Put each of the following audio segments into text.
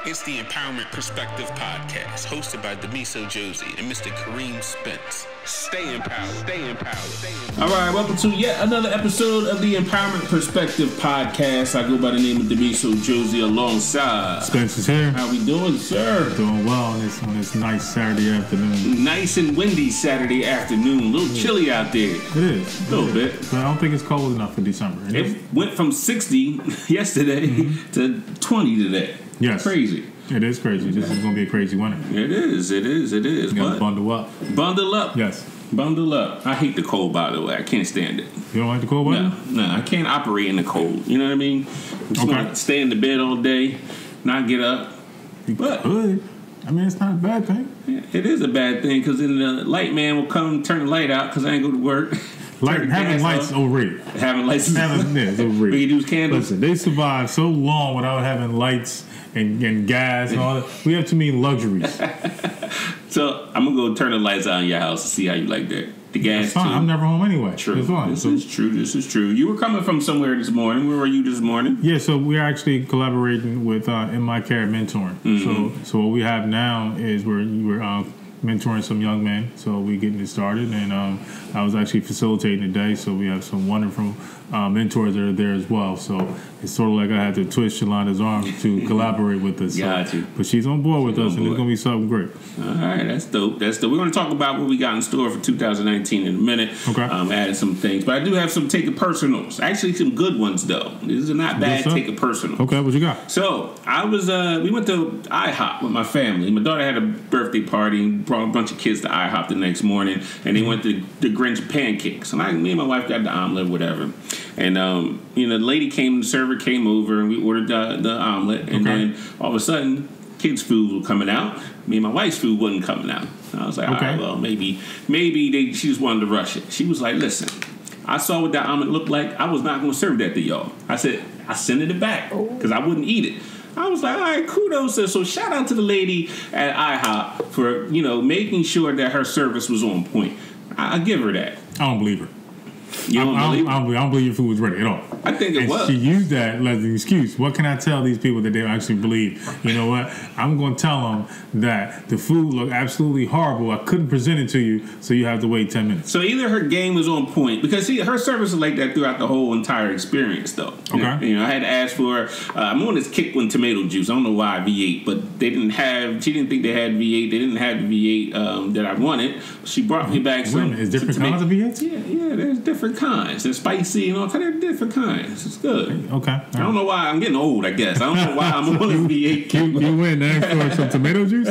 It's the Empowerment Perspective Podcast, hosted by Demiso Josie and Mr. Kareem Spence. Stay empowered. Stay empowered. Stay empowered. All right, welcome to yet another episode of the Empowerment Perspective Podcast. I go by the name of Demiso Josie alongside Spence is here. How we doing, sir? Doing well on this nice Saturday afternoon. Nice and windy Saturday afternoon. A little chilly out there. It is. A little bit. But I don't think it's cold enough for December. It went from 60 yesterday to 20 today. Yes. Crazy. It is crazy. This is going to be a crazy winter. It is. You got to bundle up. Bundle up? Yes. Bundle up. I hate the cold, by the way. I can't stand it. You don't like the cold weather? No, I can't operate in the cold. You know what I mean? I just want to stay in the bed all day, not get up. But good. I mean, it's not a bad thing. Yeah, it is a bad thing because then the light man will come turn the light out because I ain't go to work. Having lights overrated. Having lights it's overrated. We can use candles. Listen, they survived so long without having lights and gas and all that. We have too many luxuries. So I'm gonna go turn the lights on in your house and see how you like that. The gas. It's fine. Too. I'm never home anyway. True. It's fine. This is true. You were coming from somewhere this morning. Where were you this morning? Yeah, so we're actually collaborating with In My Care Mentoring. Mm-hmm. So what we have now is we're mentoring some young men. So we're getting it started, and I was actually facilitating today. So we have some wonderful mentors that are there as well. So it's sort of like I had to twist Yolanda's arm to collaborate with us. Got you. But she's on board with us, and it's going to be something great. All right, that's dope. We're going to talk about what we got in store for 2019 in a minute. Okay. Adding some things. But I do have some take it personals. Actually, some good ones, though. These are not bad take it personals. Okay, what you got? So, we went to IHOP with my family. My daughter had a birthday party and brought a bunch of kids to IHOP the next morning, and they went to the Grinch pancakes. And me and my wife got the omelet, whatever. And, the lady the server came over, and we ordered the omelet. And then all of a sudden, kids' food was coming out. Me and my wife's food wasn't coming out. I was like, all right, well, maybe she just wanted to rush it. She was like, listen, I saw what that omelet looked like. I was not going to serve that to y'all. I said, I sent it back because I wouldn't eat it. I was like, all right, kudos. So shout out to the lady at IHOP for, making sure that her service was on point. I give her that. I don't believe her. You don't believe her? I don't believe your food was ready at all. I think it was. She used that as an excuse. What can I tell these people that they actually believe? You know what? I'm going to tell them that the food looked absolutely horrible. I couldn't present it to you, so you have to wait 10 minutes. So either her game was on point, because her service is like that throughout the whole entire experience, though. Okay. I had to ask for, I'm on this kick with tomato juice. I don't know why V8, but she didn't think they had V8. They didn't have the V8 that I wanted. She brought me back some. Is different kinds of V8s? Yeah, there's different kinds. They're spicy and all kind of different kinds. It's good. Okay. I don't know why. I'm getting old, I guess. I don't know why I'm on the V8. You went and asked for some tomato juice?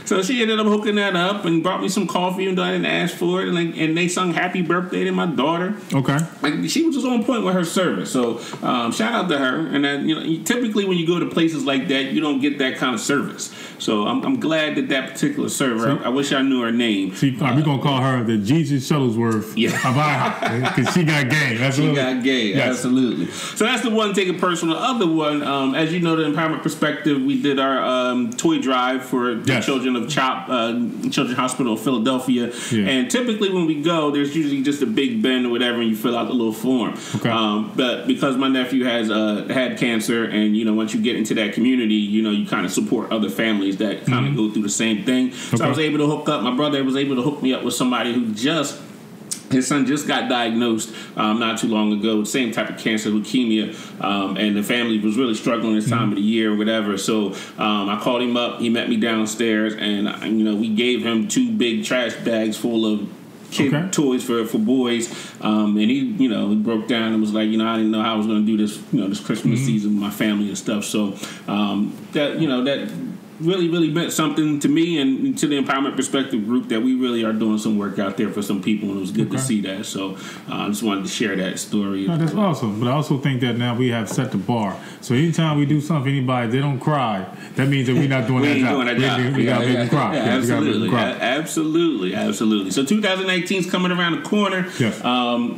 So she ended up hooking that up and brought me some coffee, and I didn't ask for it. And they sung happy birthday to my daughter. Okay. She was just on point with her service. So shout out to her. And then, typically when you go to places like that, you don't get that kind of service. So I'm glad that particular server, I wish I knew her name. We're going to call her the Jesus Shuttlesworth of IHOP, because she got game. She got game, yes. Absolutely. So that's the one, take it personal. The other one, as you know, the Empowerment Perspective, we did our toy drive for the children of CHOP, Children's Hospital of Philadelphia. Yeah. And typically when we go, there's usually just a big bin or whatever, and you fill out the little form. Okay. But because my nephew has had cancer, and once you get into that community, you kind of support other families that kind of go through the same thing. So I was able to hook up. My brother was able to hook me up with somebody who his son just got diagnosed not too long ago with the same type of cancer, leukemia, and the family was really struggling this time of the year or whatever. So I called him up. He met me downstairs, and we gave him 2 big trash bags full of kid toys for boys, and he broke down and was like, I didn't know how I was going to do this this Christmas season with my family and stuff. So that really meant something to me and to the Empowerment Perspective group, that we really are doing some work out there for some people, and it was good to see that. So I just wanted to share that story. No, that's awesome. But I also think that now we have set the bar. So anytime we do something for anybody, they don't cry, that means that we're not doing that job. We got to make them cry. Absolutely. So 2019 is coming around the corner. Yes.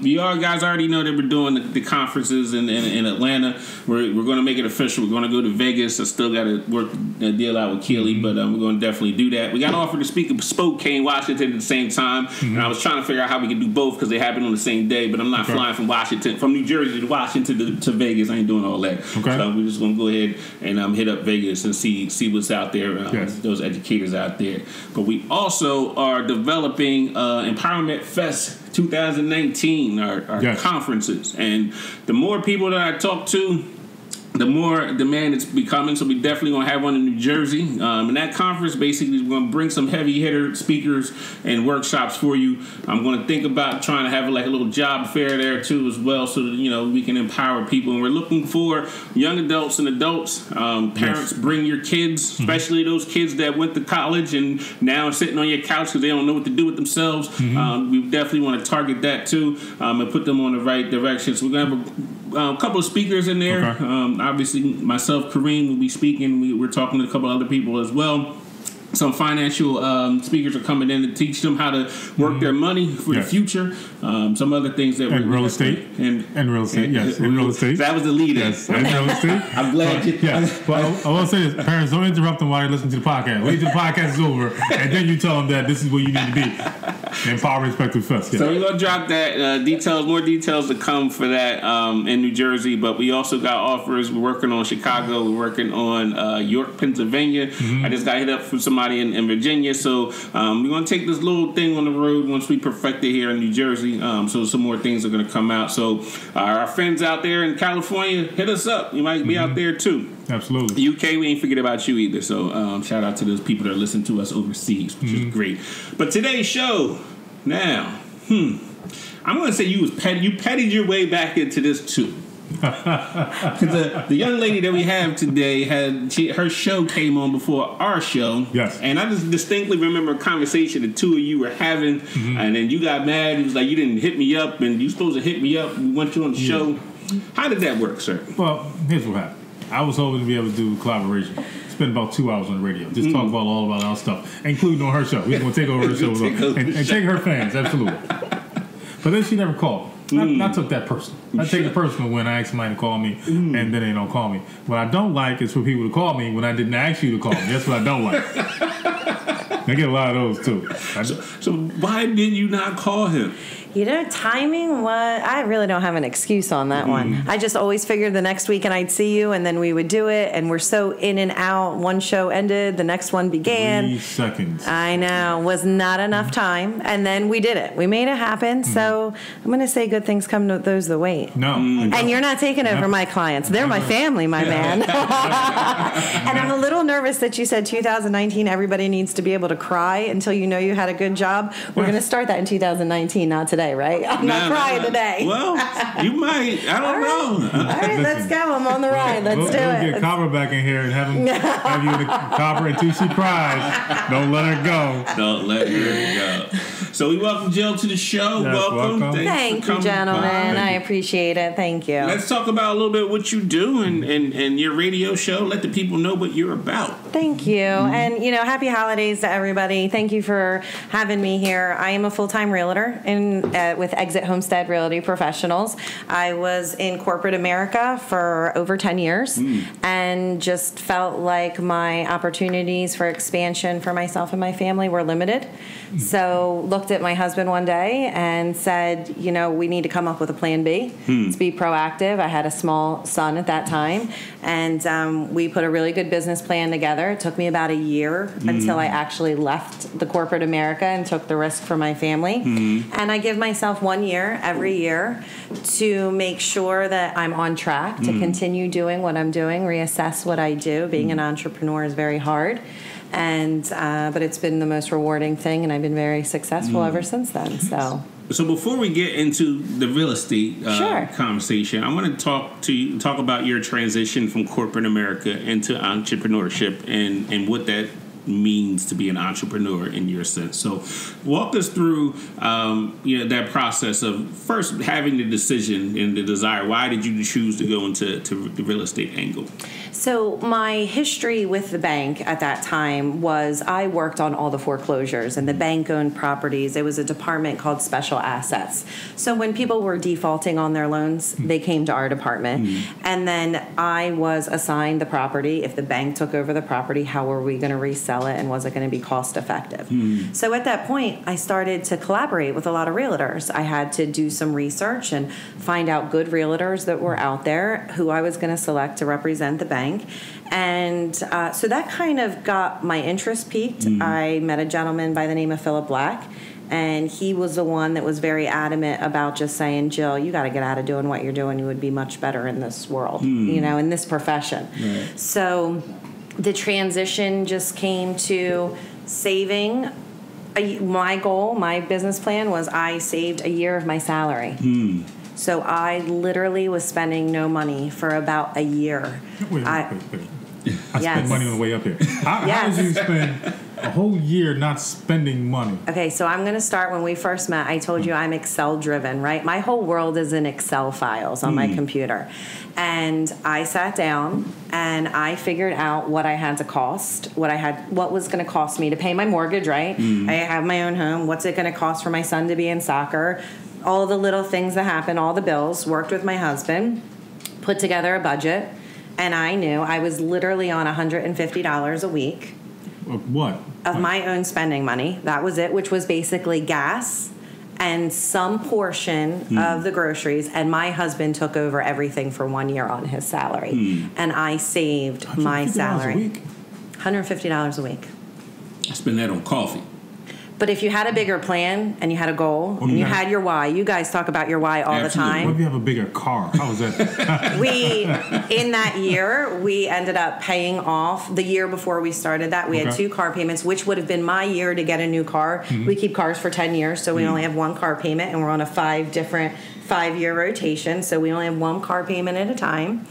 You guys already know that we're doing the conferences in Atlanta. We're going to make it official. We're going to go to Vegas. I still got to work a deal out with Keely, but we're going to definitely do that. We got offered to speak at Spokane, Washington at the same time, and I was trying to figure out how we could do both because they happen on the same day, but I'm not flying from New Jersey to Washington to Vegas. I ain't doing all that. So we're just going to go ahead and hit up Vegas and see what's out there, those educators out there. But we also are developing Empowerment Fest 2019, our conferences. And the more people that I talk to, the more demand it's becoming. So we definitely going to have one in New Jersey. And that conference basically is going to bring some heavy hitter speakers and workshops for you. I'm going to think about trying to have like a little job fair there too as well, so that, you know, we can empower people. And we're looking for young adults and adults. Parents, bring your kids, especially those kids that went to college and now are sitting on your couch because they don't know what to do with themselves. We definitely want to target that too, and put them on the right direction. So we're going to have a couple of speakers in there. Obviously, myself, Kareem, will be speaking. We're talking to a couple other people as well. Some financial speakers are coming in to teach them how to work their money for the future. Some other things that real estate and real estate. Real estate. That was the lead. Yes, and real estate. I'm glad you. Well, I want to say this: parents, don't interrupt them while they listen to the podcast. Wait till the podcast is over, and then you tell them that this is where you need to be. Empower Perspective Fest. So we're gonna drop that more details to come for that in New Jersey. But we also got offers. We're working on Chicago. We're working on York, Pennsylvania. I just got hit up from somebody in Virginia. So we're gonna take this little thing on the road once we perfect it here in New Jersey. So some more things are gonna come out. So our friends out there in California, hit us up. You might be out there too. Absolutely. UK, we ain't forget about you either. So shout out to those people that listen to us overseas, which is great. But today's show, now, I'm going to say you petted your way back into this too. Because the young lady that we have today her show came on before our show. Yes. And I just distinctly remember a conversation the two of you were having, and then you got mad. It was like, you didn't hit me up, and you supposed to hit me up. We want you on the show. How did that work, sir? Well, here's what happened. I was hoping to be able to do collaboration. Spend about 2 hours on the radio. Just talk about all about our stuff, including on her show. We're going to take over her show and take her fans, absolutely. But then she never called. I took that personal. I take it personal when I ask somebody to call me and then they don't call me. What I don't like is for people to call me when I didn't ask you to call me. That's what I don't like. I get a lot of those too. So why did you not call him? You know, timing, I really don't have an excuse on that one. I just always figured the next week and I'd see you and then we would do it, and we're so in and out. One show ended, the next one began. 3 seconds. I know, was not enough time, and then we did it. We made it happen, so I'm going to say good things come to those that wait. No. And you're not taking over my clients. They're my family, my man. And I'm a little nervous that you said 2019, everybody needs to be able to cry until you know you had a good job. We're going to start that in 2019, not today. Right? I'm not crying today. Well, you might. I don't know. All right, let's go. I'm on the ride. Let's do it. We'll get Copper back in here and have you in the Copper until she cries. Don't let her go. Don't let her go. So we welcome Jill to the show. Yes, welcome. Thank you, gentlemen. I appreciate it. Thank you. Let's talk about a little bit what you do and your radio show. Let the people know what you're about. Thank you. And, happy holidays to everybody. Thank you for having me here. I am a full-time realtor with Exit Homestead Realty Professionals. I was in corporate America for over 10 years and just felt like my opportunities for expansion for myself and my family were limited. So looked at my husband one day and said, we need to come up with a plan B. Let's be proactive. I had a small son at that time, and we put a really good business plan together. It took me about a year until I actually left the corporate America and took the risk for my family. And I give myself 1 year every year to make sure that I'm on track to continue doing what I'm doing, reassess what I do. Being an entrepreneur is very hard. But it's been the most rewarding thing, and I've been very successful ever since then. So before we get into the real estate conversation, I want to talk about your transition from corporate America into entrepreneurship and what that means to be an entrepreneur in your sense. So walk us through that process of first having the decision and the desire. Why did you choose to go into the real estate angle? So my history with the bank at that time was I worked on all the foreclosures and the bank-owned properties. It was a department called Special Assets. So when people were defaulting on their loans, they came to our department. And then I was assigned the property. If the bank took over the property, how were we going to resell it, and was it going to be cost effective? So at that point, I started to collaborate with a lot of realtors. I had to do some research and find out good realtors that were out there who I was going to select to represent the bank. And so that kind of got my interest peaked. I met a gentleman by the name of Philip Black, and he was the one that was very adamant about just saying, Jill, you got to get out of doing what you're doing. You would be much better in this world, in this profession. Right. So the transition just came to saving. My goal, my business plan was I saved a year of my salary. So I literally was spending no money for about a year. Wait. I spent money on the way up here. How did you spend a whole year not spending money? Okay, so I'm going to start when we first met. I told you I'm Excel driven, right? My whole world is in Excel files on my computer. And I sat down and I figured out what I had to cost, what was going to cost me to pay my mortgage, right? I have my own home. What's it going to cost for my son to be in soccer? All the little things that happen, all the bills. Worked with my husband, put together a budget, and I knew I was literally on $150 a week. Of what? Of my own spending money. That was it, which was basically gas and some portion of the groceries. And my husband took over everything for 1 year on his salary. And I saved my salary. $150 a week. I spend that on coffee. But if you had a bigger plan and you had a goal and you had your why, you guys talk about your why all the time. What if you have a bigger car? How was that? In that year, we ended up paying off the year before we started that. We had 2 car payments, which would have been my year to get a new car. We keep cars for 10 years, so we only have 1 car payment, and we're on a 5-year rotation, so we only have 1 car payment at a time.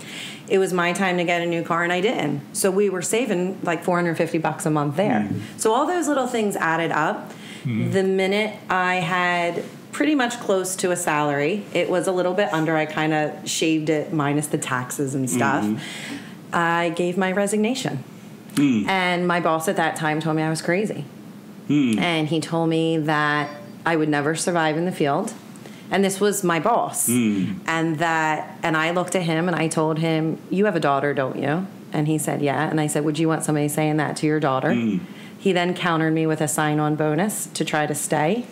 It was my time to get a new car, and I didn't. So we were saving like $450 a month there. So all those little things added up. The minute I had pretty much close to a salary, it was a little bit under. I kind of shaved it minus the taxes and stuff. I gave my resignation. And my boss at that time told me I was crazy. And he told me that I would never survive in the field. And this was my boss. And I looked at him and I told him, you have a daughter, don't you? And he said, yeah. And I said, would you want somebody saying that to your daughter? He then countered me with a sign-on bonus to try to stay.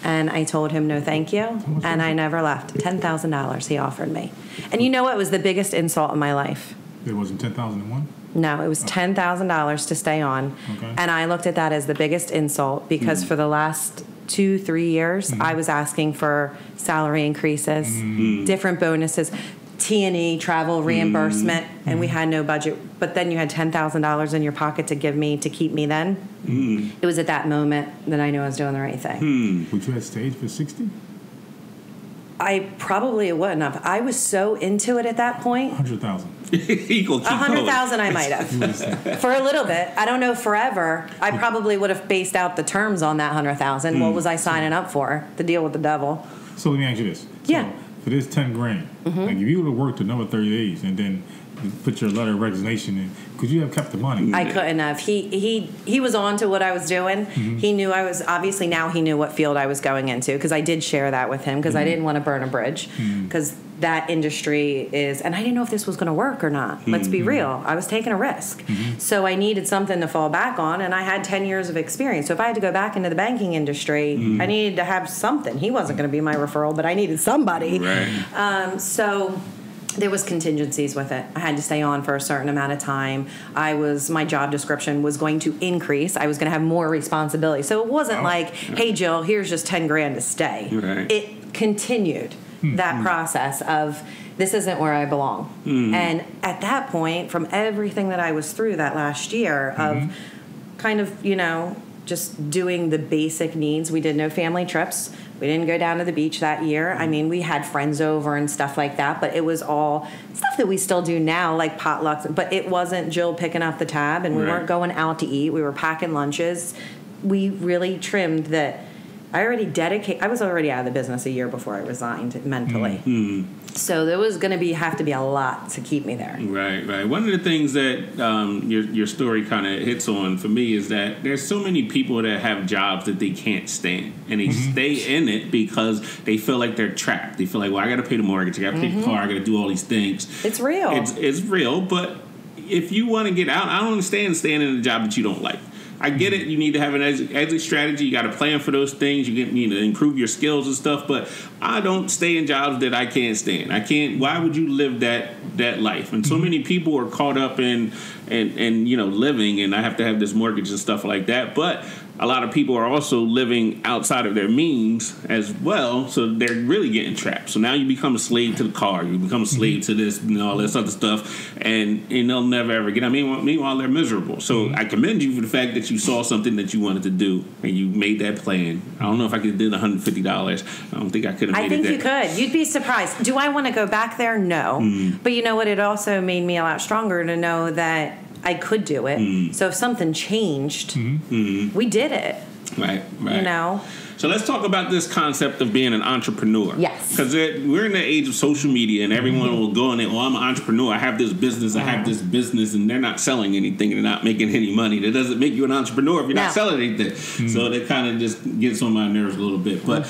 And I told him no thank you. And I never left. $10,000 he offered me. And you know what was the biggest insult in my life? It wasn't $10,001? No, it was $10,000 to stay on. And I looked at that as the biggest insult because for the last 2-3 years, I was asking for salary increases, different bonuses, T&E, travel reimbursement, and we had no budget. But then you had $10,000 in your pocket to give me to keep me then. It was at that moment that I knew I was doing the right thing. Would you have stayed for 60? I probably wouldn't have. I was so into it at that point. 100,000. 100,000 I might have. For a little bit. I don't know forever. I probably would have based out the terms on that 100,000. What was I signing up for? The deal with the devil. So let me ask you this. Yeah. So for this $10,000, like if you would have worked another 30 days and then put your letter of resignation in, could you have kept the money? I couldn't have. He was on to what I was doing. He knew I was, obviously now he knew what field I was going into, because I did share that with him, because I didn't want to burn a bridge, because that industry is, and I didn't know if this was going to work or not. Let's be real. I was taking a risk. So I needed something to fall back on, and I had 10 years of experience. So if I had to go back into the banking industry, I needed to have something. He wasn't going to be my referral, but I needed somebody. So there was contingencies with it. I had to stay on for a certain amount of time. My job description was going to increase. I was going to have more responsibility. So it wasn't like, hey, Jill, here's just $10,000 to stay. It continued that process of, this isn't where I belong. And at that point, from everything that I was through that last year of kind of, just doing the basic needs. We did no family trips. We didn't go down to the beach that year. I mean, we had friends over and stuff like that, but it was all stuff that we still do now, like potlucks. But it wasn't Jill picking up the tab, and we weren't going out to eat. We were packing lunches. We really trimmed that. I was already out of the business a year before I resigned mentally. Mm-hmm. So there was going to have to be a lot to keep me there. Right. One of the things that your story kind of hits on for me is that there's so many people that have jobs that they can't stand, and they stay in it because they feel like they're trapped. They feel like, well, I got to pay the mortgage, I got to pay the car, I got to do all these things. It's real. It's real, but if you want to get out, I don't understand staying in a job that you don't like. I get it. You need to have an exit strategy. You got to plan for those things. You need to improve your skills and stuff. But I don't stay in jobs that I can't stand. I can't. Why would you live that life? And so many people are caught up in living, and I have to have this mortgage and stuff like that. But a lot of people are also living outside of their means as well, so they're really getting trapped. So now you become a slave to the car, you become a slave to this and all this other stuff, and they'll never ever get. I mean, meanwhile they're miserable. So I commend you for the fact that you saw something that you wanted to do and you made that plan. I don't know if I could have did $150. I don't think I could have. I think you could. You'd be surprised. Do I want to go back there? No. But you know what? It also made me a lot stronger to know that I could do it. So if something changed, we did it. Right. You know? So let's talk about this concept of being an entrepreneur. Yes. Because we're in the age of social media, and everyone will go in there, I'm an entrepreneur. I have this business, and they're not selling anything. They're not making any money. That doesn't make you an entrepreneur if you're not selling anything. So that kind of just gets on my nerves a little bit. But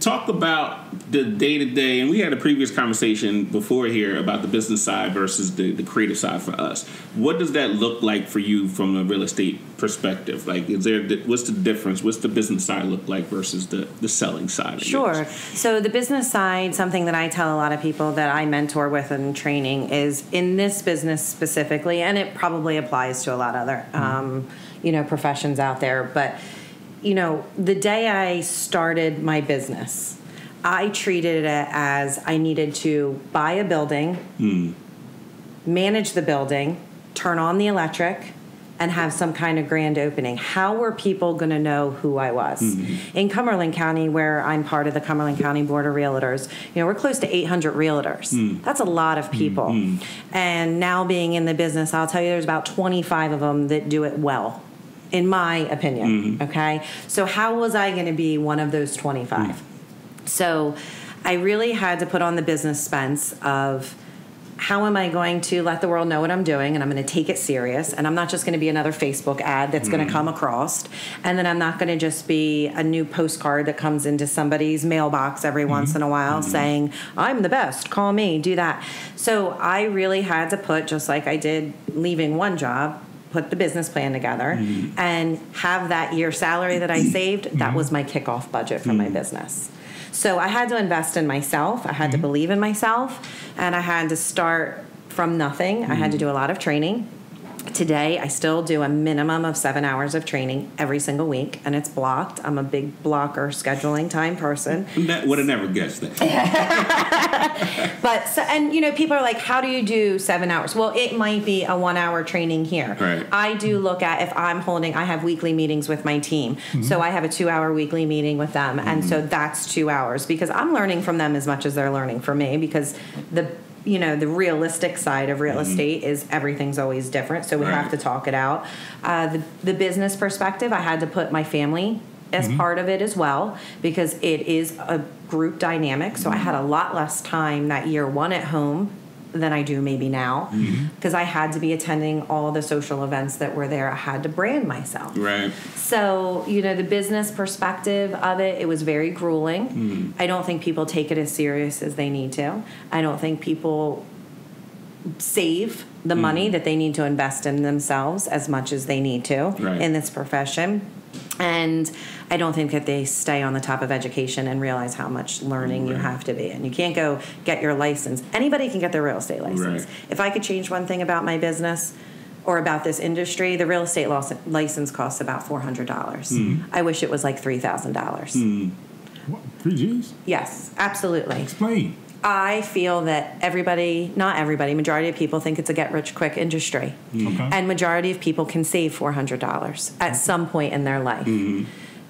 talk about the day-to-day, and we had a previous conversation before here about the business side versus the creative side for us. What does that look like for you from a real estate perspective? Like, what's the difference? What's the business side look like versus the selling side? Sure. So the business side, something that I tell a lot of people that I mentor with in training is in this business specifically, and it probably applies to a lot of other, professions out there. But, the day I started my business, I treated it as I needed to buy a building, manage the building, turn on the electric, and have some kind of grand opening. How were people going to know who I was? In Cumberland County, where I'm part of the Cumberland County Board of Realtors, we're close to 800 realtors. That's a lot of people. And now being in the business, I'll tell you there's about 25 of them that do it well, in my opinion. Okay? So how was I going to be one of those 25? So I really had to put on the business fence of how am I going to let the world know what I'm doing, and I'm going to take it serious, and I'm not just going to be another Facebook ad that's going to come across, and then I'm not going to just be a new postcard that comes into somebody's mailbox every once in a while saying, I'm the best, call me, do that. So I really had to put, just like I did leaving one job, put the business plan together and have that year's salary that I saved. That was my kickoff budget for my business. So I had to invest in myself. I had to believe in myself, and I had to start from nothing. I had to do a lot of training. Today, I still do a minimum of 7 hours of training every single week, and it's blocked. I'm a big blocker, scheduling time person. That would have never guessed that. But people are like, how do you do 7 hours? Well, it might be a 1 hour training here. Right. I do look at if I'm I have weekly meetings with my team. So I have a 2 hour weekly meeting with them. And so that's 2 hours because I'm learning from them as much as they're learning from me because the realistic side of real estate is everything's always different. So we have to talk it out. The business perspective, I had to put my family as part of it as well because it is a group dynamic. So I had a lot less time that year one at home than I do maybe now because I had to be attending all the social events that were there. I had to brand myself. Right. So, the business perspective of it was very grueling. I don't think people take it as serious as they need to. I don't think people save the money that they need to invest in themselves as much as they need to in this profession. And I don't think that they stay on the top of education and realize how much learning you have to be. And you can't go get your license. Anybody can get their real estate license. If I could change one thing about my business or about this industry, the real estate license costs about $400. I wish it was like $3,000. What, 3 G's? Yes, absolutely. Explain. I feel that not everybody, majority of people think it's a get-rich-quick industry. Okay. And majority of people can save $400 at some point in their life. Mm-hmm.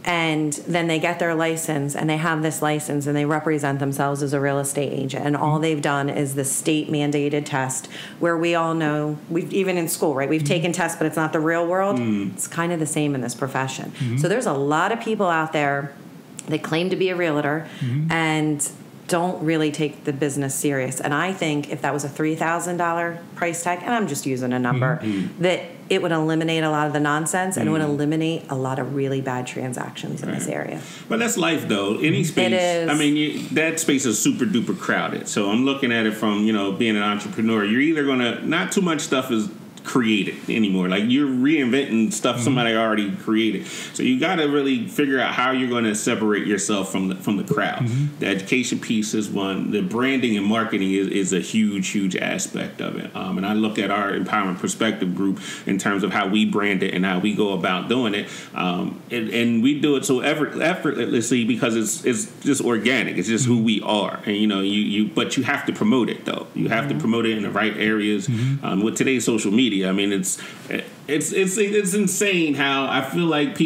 And then they get their license, and they have this license, and they represent themselves as a real estate agent. And all they've done is the state-mandated test, where we all know, even in school, right? We've taken tests, but it's not the real world. It's kind of the same in this profession. So there's a lot of people out there that claim to be a realtor and don't really take the business serious. And I think if that was a $3,000 price tag, and I'm just using a number, that it would eliminate a lot of the nonsense and it would eliminate a lot of really bad transactions in this area. But that's life, though. Any space. It is. I mean, that space is super duper crowded. So I'm looking at it from, being an entrepreneur. You're either going to, not too much stuff is created anymore. Like, you're reinventing stuff somebody already created. So you got to really figure out how you're going to separate yourself from the crowd. The education piece is one. The branding and marketing is a huge aspect of it. And I look at our Empowerment Perspective group in terms of how we brand it and how we go about doing it. And we do it so effortlessly because it's just organic. It's just who we are. And but you have to promote it, though. You have to promote it in the right areas. With today's social media, I mean, it's insane how I feel like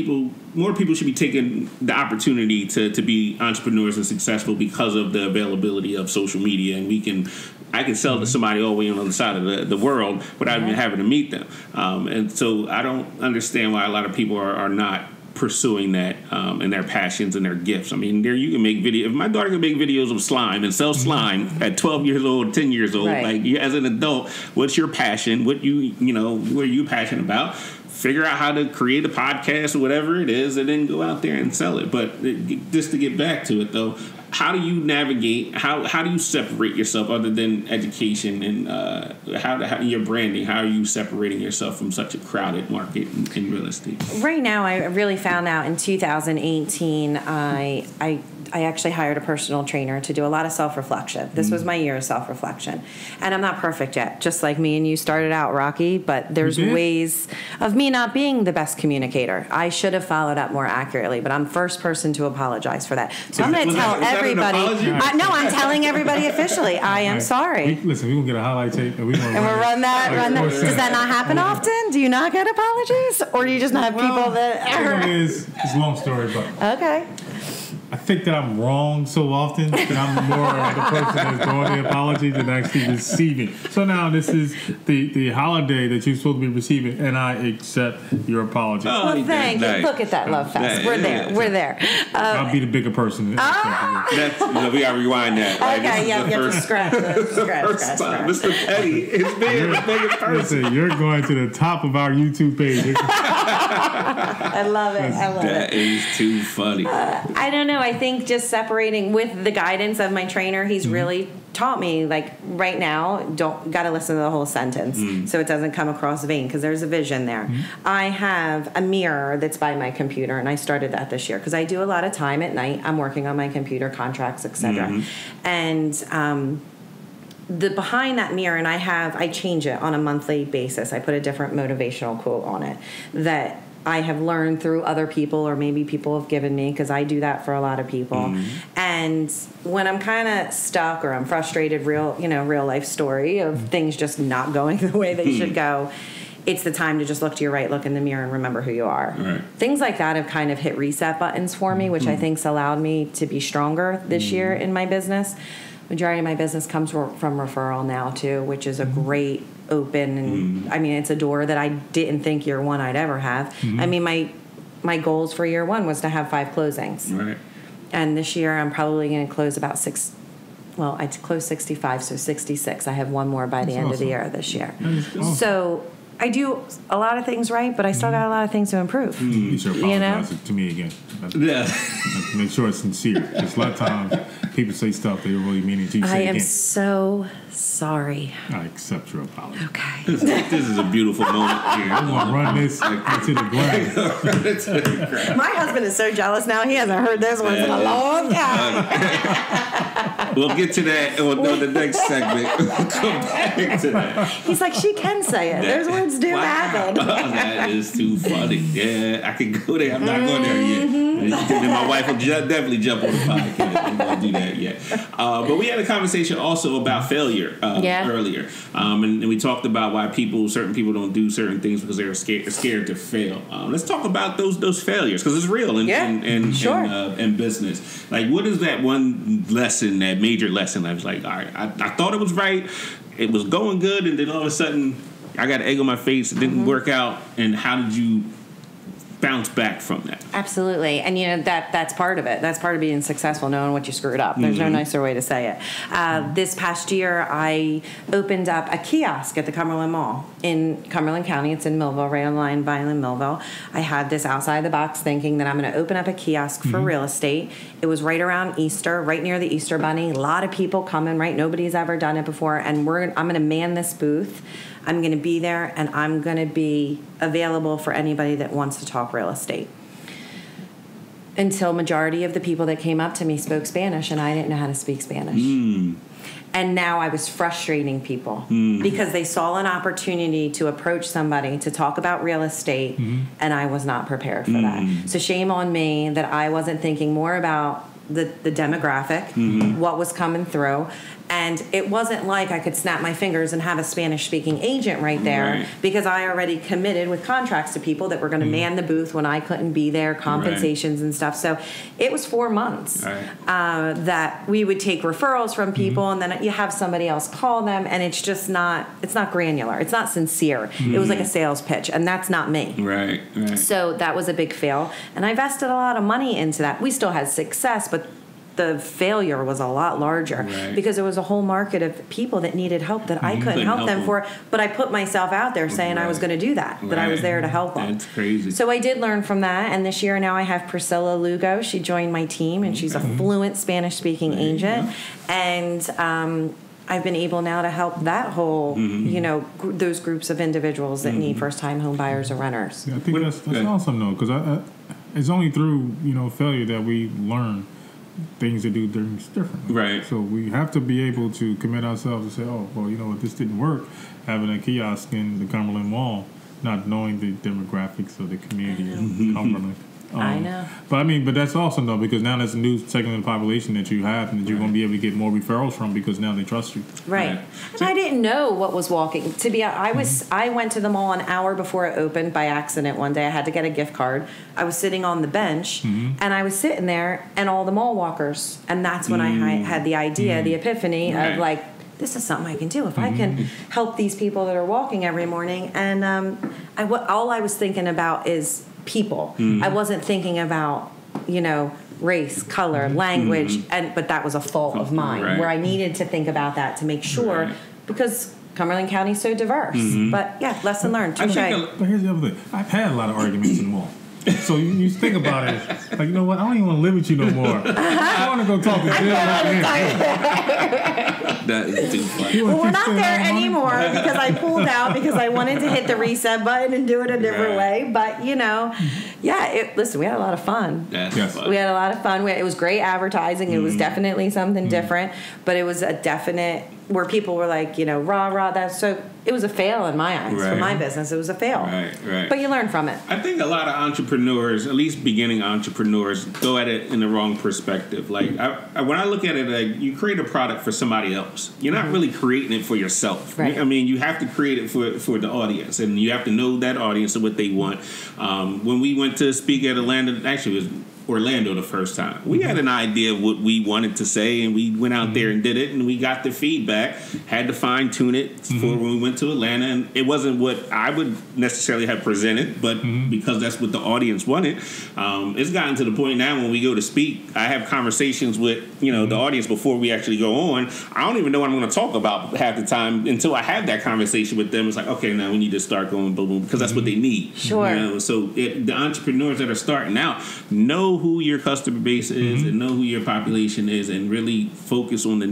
more people should be taking the opportunity to be entrepreneurs and successful because of the availability of social media, and I can sell to somebody all the way on the other side of the world without even having to meet them. And so I don't understand why a lot of people are not pursuing that and their passions and their gifts. I mean, you can make videos. If my daughter can make videos of slime and sell slime at 12 years old, 10 years old, like, as an adult, what's your passion? What what are you passionate about? Figure out how to create a podcast or whatever it is, and then go out there and sell it. But just to get back to it, though, how do you navigate? How do you separate yourself other than education and how your branding? How are you separating yourself from such a crowded market in real estate? Right now, I really found out in 2018, I actually hired a personal trainer to do a lot of self-reflection. This was my year of self-reflection. And I'm not perfect yet, just like me and you started out, Rocky, but there's ways of me not being the best communicator. I should have followed up more accurately, but I'm first person to apologize for that. So I'm going to tell everybody. No, I'm telling everybody officially. I am sorry. Listen, we're going to get a highlight tape and we're going to run that. Does that not happen often? Do you not get apologies? Or do you just not have people that... It's a long story, but... Okay. I think that I'm wrong so often that I'm more of the person that's doing the apology than actually receiving. So now this is the holiday that you're supposed to be receiving, and I accept your apology. Well, thank you. Look at that love fest. We're there. I'll be the bigger person. We gotta rewind that. Right? Okay, yeah, scratch. Mr. Petty is being the biggest person. Listen, you're going to the top of our YouTube page. I love it. That is too funny. I don't know. I think just separating with the guidance of my trainer, he's really taught me, like, right now, got to listen to the whole sentence so it doesn't come across vain, because there's a vision there. I have a mirror that's by my computer, and I started that this year because I do a lot of time at night. I'm working on my computer contracts, etc. And the behind that mirror, and I change it on a monthly basis. I put a different motivational quote on it that I have learned through other people, or maybe people have given me, because I do that for a lot of people. And when I'm kind of stuck or I'm frustrated, real life story of things just not going the way they should go, it's the time to just look to your right, look in the mirror, and remember who you are. Right. Things like that have kind of hit reset buttons for me, which I think's allowed me to be stronger this year in my business. Majority of my business comes from referral now too, which is a great open, and I mean, it's a door that I didn't think year one I'd ever have. I mean, my goals for year one was to have 5 closings, right? And this year I'm probably going to close about 6. Well, I closed 65, so 66. I have one more by the end of the year this year. So I do a lot of things right, but I still got a lot of things to improve. You should apologize to me again. Make sure it's sincere. Just a lot of times people say stuff they don't really mean it to you. I am so sorry. I accept your apology. Okay. This is a beautiful moment here. I'm going to run this into the ground. My husband is so jealous now. He hasn't heard those words in a long time. We'll get to that on the next segment. We'll come back to that. He's like, she can say it. Those words do happen. That is too funny. Yeah, I can go there. I'm not going there yet. Then my wife will definitely jump on the podcast. I'm going to do that yet. But we had a conversation also about failure earlier. And we talked about why certain people don't do certain things because they're scared to fail. Let's talk about those failures because it's real in business. Like, what is that one lesson, that major lesson? I was like, all right, I thought it was right. It was going good, and then all of a sudden, I got an egg on my face. It didn't work out. And how did you bounce back from that? Absolutely. And that's part of it. That's part of being successful, knowing what you screwed up. There's no nicer way to say it. This past year, I opened up a kiosk at the Cumberland Mall in Cumberland County. It's in Millville, right on the line, Vineland, Millville. I had this outside the box thinking that I'm going to open up a kiosk for real estate. It was right around Easter, right near the Easter Bunny. A lot of people coming, right? Nobody's ever done it before. And I'm going to man this booth. I'm going to be there, and I'm going to be available for anybody that wants to talk real estate. Until majority of the people that came up to me spoke Spanish, and I didn't know how to speak Spanish. And now I was frustrating people because they saw an opportunity to approach somebody to talk about real estate, and I was not prepared for that. So shame on me that I wasn't thinking more about the demographic, what was coming through. And it wasn't like I could snap my fingers and have a Spanish-speaking agent right there because I already committed with contracts to people that were going to man the booth when I couldn't be there, compensations and stuff. So it was 4 months that we would take referrals from people, and then you have somebody else call them, and it's just not granular. It's not sincere. It was like a sales pitch, and that's not me. Right. So that was a big fail, and I invested a lot of money into that. We still had success, but the failure was a lot larger because there was a whole market of people that needed help that I couldn't help them for. But I put myself out there saying I was going to do that I was there to help them. That's crazy. So I did learn from that. And this year now I have Priscilla Lugo. She joined my team, and she's a fluent Spanish-speaking agent. And I've been able now to help that whole, those groups of individuals that need first-time home buyers or renters. Yeah, I think that's awesome, though, because it's only through, failure that we learn things to do things differently. Right. So we have to be able to commit ourselves and say, oh, well, you know what, this didn't work. Having a kiosk in the Cumberland Mall, not knowing the demographics of the community of Cumberland. I know. But that's awesome, though, because now that's a new segment of the population that you have and that you're going to be able to get more referrals from because now they trust you. Right. And I didn't know what was walking. I went to the mall an hour before it opened by accident one day. I had to get a gift card. I was sitting on the bench, and I was sitting there, and all the mall walkers. And that's when I had the idea, the epiphany of, like, this is something I can do. If I can help these people that are walking every morning. And all I was thinking about is people. I wasn't thinking about, race, color, language, but that was a fault of mine where I needed to think about that to make sure because Cumberland County is so diverse. But yeah, lesson learned. But here's the other thing. I've had a lot of arguments in the mall. So you think about it, like, you know what? I don't even want to live with you no more. I want to go talk to Bill right here. That is too funny. Well, we're not there anymore because I pulled out because I wanted to hit the reset button and do it a different way. But, listen, we had a lot of fun. Fun. We had a lot of fun. It was great advertising. It was definitely something different, but it was a definite where people were like, rah, that's so. It was a fail in my eyes. For my business, it was a fail. Right. But you learn from it. I think a lot of entrepreneurs, at least beginning entrepreneurs, go at it in the wrong perspective. Like, when I look at it, like, you create a product for somebody else. You're not really creating it for yourself. Right. I mean, you have to create it for the audience, and you have to know that audience and what they want. When we went to speak at Atlanta, actually it was Orlando the first time. We had an idea of what we wanted to say, and we went out there and did it, and we got the feedback. Had to fine tune it for when we went to Atlanta, and it wasn't what I would necessarily have presented, but because that's what the audience wanted. It's gotten to the point now when we go to speak, I have conversations with the audience before we actually go on. I don't even know what I'm going to talk about half the time until I have that conversation with them. It's like, okay, now we need to start going boom, boom, because that's what they need. Sure. So the entrepreneurs that are starting out know who your customer base is and know who your population is, and really focus on their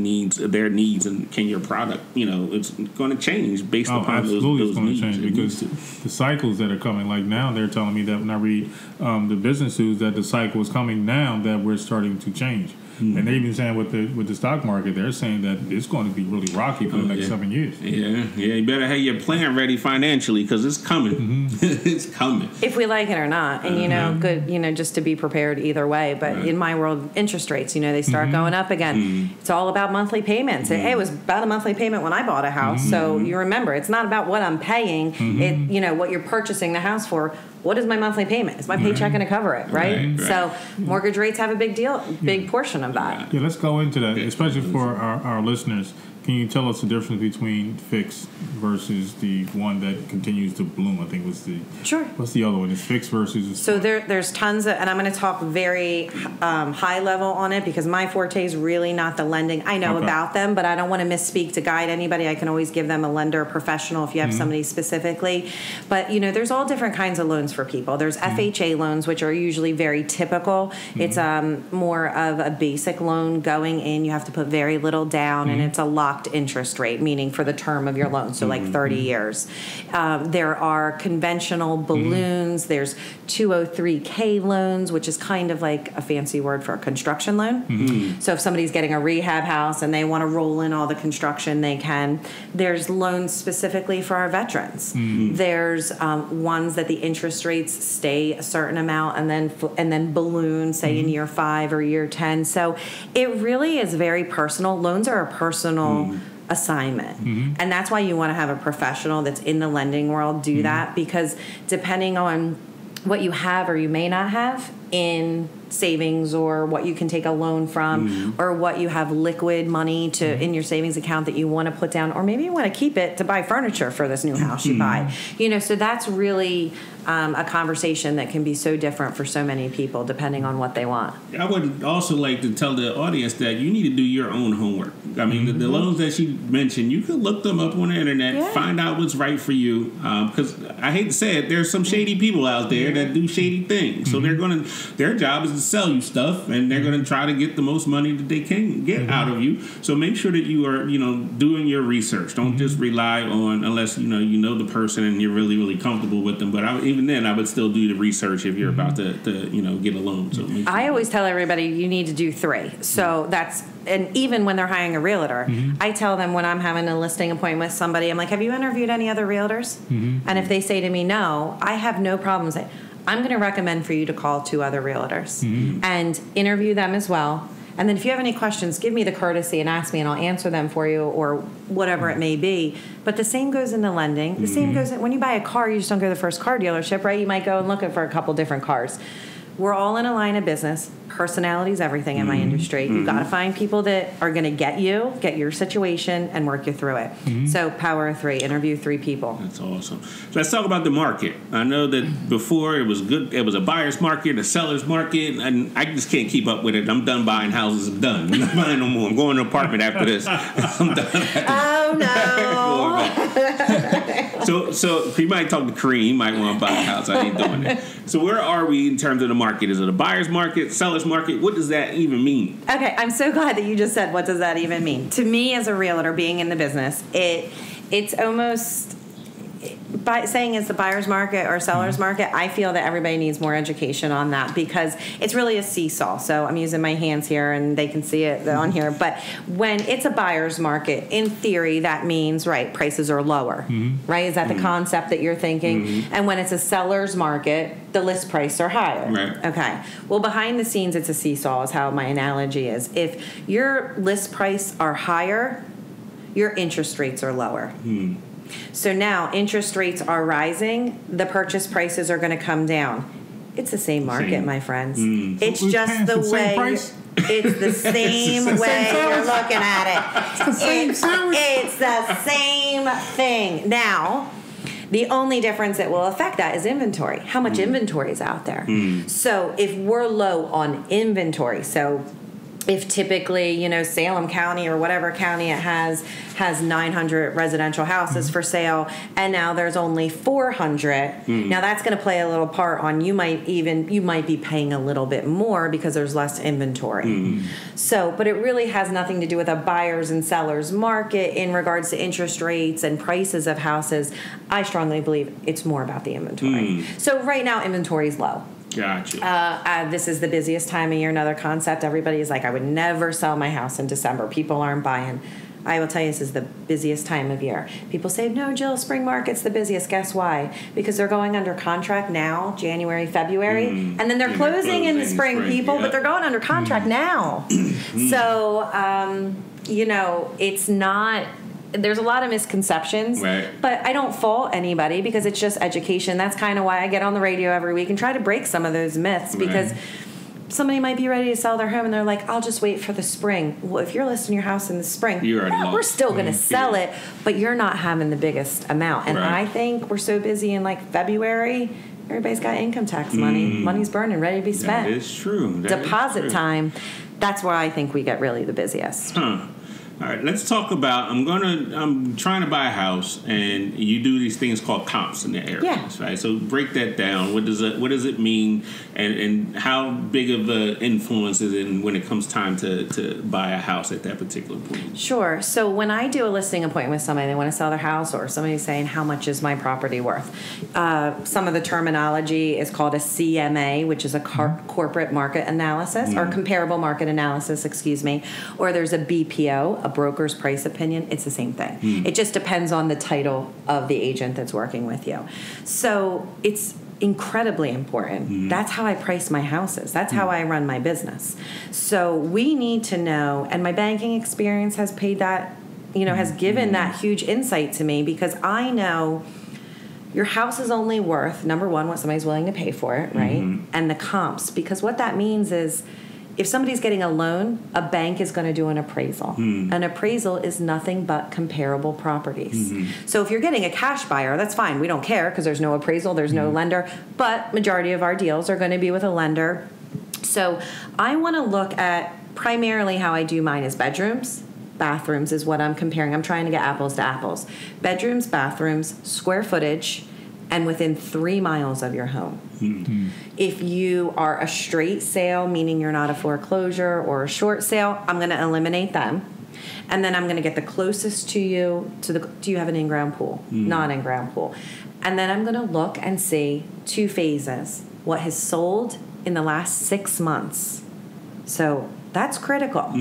needs, and can your product, it's going to change based upon those needs. It's going to change because the cycles that are coming, like now they're telling me that when I read the business news that the cycle is coming now that we're starting to change. And they're even saying with the stock market, they're saying that it's going to be really rocky for the next 7 years. Yeah. You better have your plan ready financially because it's coming. It's coming. If we like it or not. And, good, just to be prepared either way. But in my world, interest rates, they start going up again. It's all about monthly payments. Hey, it was about a monthly payment when I bought a house. So you remember, it's not about what I'm paying. It, what you're purchasing the house for. What is my monthly payment? Is my paycheck going to cover it, right? So mortgage rates have a big portion of that. Yeah, let's go into that, especially for our listeners. Can you tell us the difference between fixed versus the one that continues to bloom? I think was the sure. What's the other one? It's fixed versus. So there's tons of, and I'm going to talk very high level on it because my forte is really not the lending. I know about them, but I don't want to misspeak to guide anybody. I can always give them a lender, a professional if you have somebody specifically. But there's all different kinds of loans for people. There's FHA loans, which are usually very typical. It's more of a basic loan going in. You have to put very little down, and it's a locked interest rate, meaning for the term of your loan, so like 30 years. There are conventional balloons. There's 203K loans, which is kind of like a fancy word for a construction loan. So if somebody's getting a rehab house and they want to roll in all the construction, they can. There's loans specifically for our veterans. There's ones that the interest rates stay a certain amount and then balloon, say in year 5 or year 10. So it really is very personal. Loans are a personal assignment. And that's why you want to have a professional that's in the lending world do that, because depending on what you have or you may not have in savings or what you can take a loan from or what you have liquid money to in your savings account that you want to put down, or maybe you want to keep it to buy furniture for this new house you buy. So that's really a conversation that can be so different for so many people depending on what they want. I would also like to tell the audience that you need to do your own homework. I mean, the loans that she mentioned, you can look them up on the internet, find out what's right for you. Because I hate to say it, there's some shady people out there that do shady things. So their job is to sell you stuff, and they're going to try to get the most money that they can get out of you. So make sure that you are, doing your research. Don't just rely on, unless you know the person and you're really, really comfortable with them. But even then, I would still do the research if you're about to get a loan. So sure. I always tell everybody you need to do 3. So and even when they're hiring a realtor, I tell them when I'm having a listing appointment with somebody, I'm like, have you interviewed any other realtors? And if they say to me no, I have no problem saying, I'm going to recommend for you to call 2 other realtors and interview them as well. And then if you have any questions, give me the courtesy and ask me, and I'll answer them for you or whatever it may be. But the same goes into lending. The same goes when you buy a car, you just don't go to the first car dealership, right? You might go and look for a couple different cars. We're all in a line of business. Personality is everything in my industry. You've got to find people that are going to get your situation, and work you through it. So power of 3, interview 3 people. That's awesome. So let's talk about the market. I know that before it was good. It was a buyer's market, a seller's market, and I just can't keep up with it. I'm done buying houses. I'm done. I'm not buying no more. I'm going to an apartment after this. I'm done. Oh So no. you might talk to Kareem. You might want to buy a house. I ain't doing it. So where are we in terms of the market? Is it a buyer's market, seller's market? What does that even mean? Okay, I'm so glad that you just said, what does that even mean? To me, as a realtor, being in the business, it's almost by saying it's the buyer's market or seller's market. I feel that everybody needs more education on that, because it's really a seesaw. So I'm using my hands here and they can see it on here. But when it's a buyer's market, in theory, that means, right, prices are lower, right? Is that the concept that you're thinking? And when it's a seller's market, the list price are higher. Right. Okay. Well, behind the scenes, it's a seesaw is how my analogy is. If your list price are higher, your interest rates are lower. So now interest rates are rising, the purchase prices are going to come down. It's the same market, my friends. It's just the way. It's the same way you're looking at it. It's the same thing. Now, the only difference that will affect that is inventory. How much inventory is out there? So if we're low on inventory, so if typically, Salem County or whatever county it has 900 residential houses for sale, and now there's only 400. Now that's going to play a little part on you might be paying a little bit more because there's less inventory. So, but it really has nothing to do with a buyer's and seller's market in regards to interest rates and prices of houses. I strongly believe it's more about the inventory. So right now inventory is low. Gotcha. This is the busiest time of year. Another concept. Everybody is like, I would never sell my house in December. People aren't buying. I will tell you, this is the busiest time of year. People say, no, Jill, spring market's the busiest. Guess why? Because they're going under contract now, January, February, and then they're closing in the spring, people, but they're going under contract now. So, you know, it's not... There's a lot of misconceptions, but I don't fault anybody because it's just education. That's kind of why I get on the radio every week and try to break some of those myths because somebody might be ready to sell their home and they're like, I'll just wait for the spring. Well, if you're listing your house in the spring, we're still going to sell it, but you're not having the biggest amount. And I think we're so busy in like February, everybody's got income tax money. Money's burning, ready to be spent. That is true. Deposit time. That's where I think we get really the busiest. All right, let's talk about. I'm trying to buy a house, and you do these things called comps in the areas, right? So break that down. What does it mean, and how big of an influence is it when it comes time to buy a house at that particular point? Sure. So when I do a listing appointment with somebody, they want to sell their house, or somebody's saying, how much is my property worth? Some of the terminology is called a CMA, which is a corporate market analysis, or comparable market analysis, excuse me, or there's a BPO, a broker's price opinion. It's the same thing. It just depends on the title of the agent that's working with you. So it's incredibly important. That's how I price my houses. That's how I run my business. So we need to know, and my banking experience has paid that, has given that huge insight to me, because I know your house is only worth, number one, what somebody's willing to pay for it, right? And the comps, because what that means is, if somebody's getting a loan, a bank is going to do an appraisal. An appraisal is nothing but comparable properties. So if you're getting a cash buyer, that's fine. We don't care because there's no appraisal, there's no lender. But majority of our deals are going to be with a lender. So I want to look at primarily how I do mine is bedrooms. Bathrooms is what I'm comparing. I'm trying to get apples to apples. Bedrooms, bathrooms, square footage, and within 3 miles of your home. If you are a straight sale, meaning you're not a foreclosure or a short sale, I'm going to eliminate them. And then I'm going to get the closest to you do you have an in-ground pool? Not in-ground pool. And then I'm going to look and see 2 phases. What has sold in the last 6 months. So that's critical.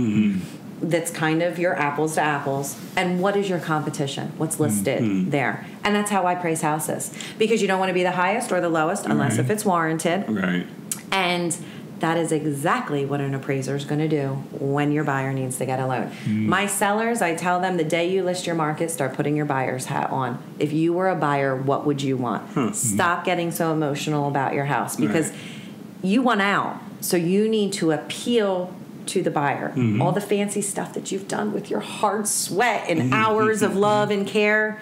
That's kind of your apples to apples. And what is your competition? What's listed there? And that's how I price houses. Because you don't want to be the highest or the lowest unless if it's warranted. Right. And that is exactly what an appraiser is going to do when your buyer needs to get a loan. My sellers, I tell them the day you list your market, start putting your buyer's hat on. If you were a buyer, what would you want? Stop getting so emotional about your house, because you want out. So you need to appeal to the buyer. All the fancy stuff that you've done with your hard sweat and hours of love and care,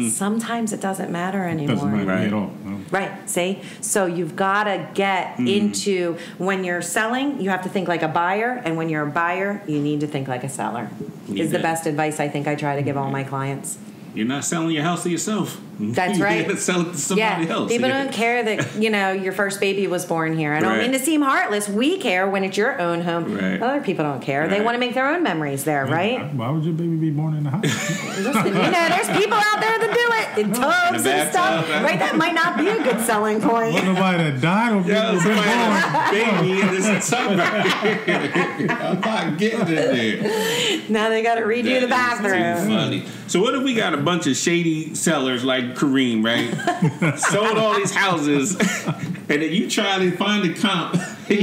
sometimes it doesn't matter anymore. Doesn't matter at all. No. Right, see? So you've got to get into, when you're selling, you have to think like a buyer, and when you're a buyer, you need to think like a seller. Is the best advice I think I try to give all my clients. You're not selling your house to yourself. That's right. You gotta sell it to somebody else. People don't care that, your first baby was born here. I don't mean to seem heartless. We care when it's your own home. Other people don't care. They want to make their own memories there, right? Why would your baby be born in the house? Listen, there's people out there that do it in tubs and stuff. Right? That might not be a good selling point. Wasn't nobody that died or baby in this tub. I'm not getting it there. Now they got to redo the bathroom. Too funny. So what if we got a bunch of shady sellers like Kareem, right? Sold all these houses, and then you try to find a comp. Let